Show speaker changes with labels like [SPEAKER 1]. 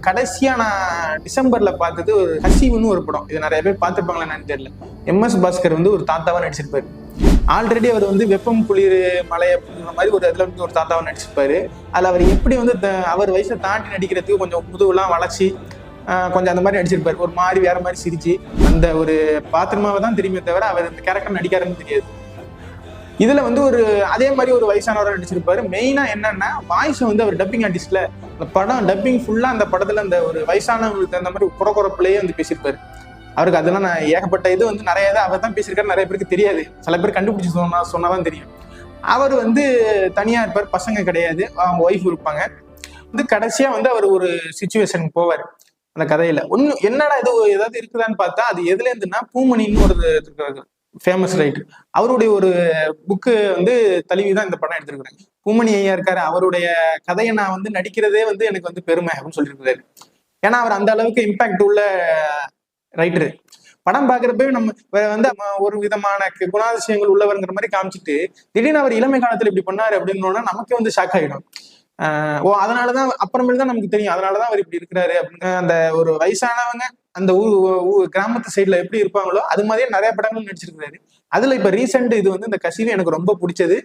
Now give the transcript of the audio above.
[SPEAKER 1] கடைசியா நான் டிசம்பர்ல பார்த்தது ஒரு ஹசீவ்னு ஒரு படம். இது நிறைய பேர் பார்த்துருப்பாங்களா என்னன்னு தெரியல. எம்.எஸ். பாஸ்கர் வந்து ஒரு தாத்தாவா நடிச்சிருப்பாரு. ஆல்ரெடி அவர் வந்து வெப்பம் குளிர் மழை அப்படிங்கிற மாதிரி ஒரு இதுல வந்து ஒரு தாத்தாவா நடிச்சிருப்பாரு. அதுல அவர் எப்படி வந்து அவர் வயசை தாண்டி நடிக்கிறதுக்கு கொஞ்சம் முதுகுலாம் வளர்ச்சி கொஞ்சம் அந்த மாதிரி நடிச்சிருப்பாரு. ஒரு மாதிரி வேற மாதிரி சிரிச்சு அந்த ஒரு பாத்திரமாவை தான் தெரியுமே தவிர அவர் இந்த கேரக்டர் நடிக்காருன்னு தெரியாது. இதுல வந்து ஒரு அதே மாதிரி ஒரு வயசானவராக நடிச்சிருப்பாரு. மெயினா என்னன்னா வாய்ஸ் வந்து அவர் டப்பிங் ஆர்டிஸ்ட்ல அந்த படம் டப்பிங் ஃபுல்லா அந்த படத்துல அந்த ஒரு வயசானவங்களுக்கு அந்த மாதிரி குறக்குறப்புலயே வந்து பேசியிருப்பாரு. அவருக்கு அதெல்லாம் நான் ஏகப்பட்ட இது வந்து நிறைய இதை அவர் தான் பேசியிருக்காரு. நிறைய பேருக்கு தெரியாது. சில பேர் கண்டுபிடிச்சு சொன்னாதான் தெரியும். அவர் வந்து தனியா இருப்பார். பசங்க கிடையாது, அவங்க ஒய்ஃப் இருப்பாங்க. வந்து கடைசியா வந்து அவர் ஒரு சிச்சுவேஷனுக்கு போவார். அந்த கதையில ஒண்ணு என்னடா இது ஏதாவது இருக்குதான்னு பார்த்தா அது எதுல இருந்துன்னா பூமணின்னு ஒரு ஃபேமஸ் ரைட்டர் அவருடைய ஒரு புக்கு வந்து தழுவிதான் இந்த படம் எடுத்திருக்கிறாங்க. பூமணி ஐயா இருக்காரு, அவருடைய கதையை நான் வந்து நடிக்கிறதே வந்து எனக்கு வந்து பெருமை அப்படின்னு சொல்லியிருக்காரு. ஏன்னா அவர் அந்த அளவுக்கு இம்பாக்ட் உள்ள ரைட்டரு. படம் பாக்குறப்ப நம்ம வந்து ஒரு விதமான குணாதிசயங்கள் உள்ளவர்ங்கிற மாதிரி காமிச்சிட்டு திடீர்னு அவர் இளமை காலத்துல இப்படி பண்ணாரு அப்படின்னு நமக்கே வந்து ஷாக் ஆயிடும். அதனாலதான் அப்புறமேல் தான் நமக்கு தெரியும் அதனாலதான் அவர் இப்படி இருக்கிறாரு அப்படின்னு. அந்த ஒரு வயசானவங்க அந்த கிராமத்து சைட்ல எப்படி இருப்பாங்களோ அது மாதிரியே நிறைய படங்கள் நடிச்சிருக்கிறாரு. அதுல இப்ப ரீசெண்ட் இது வந்து இந்த கசிவு எனக்கு ரொம்ப பிடிச்சது.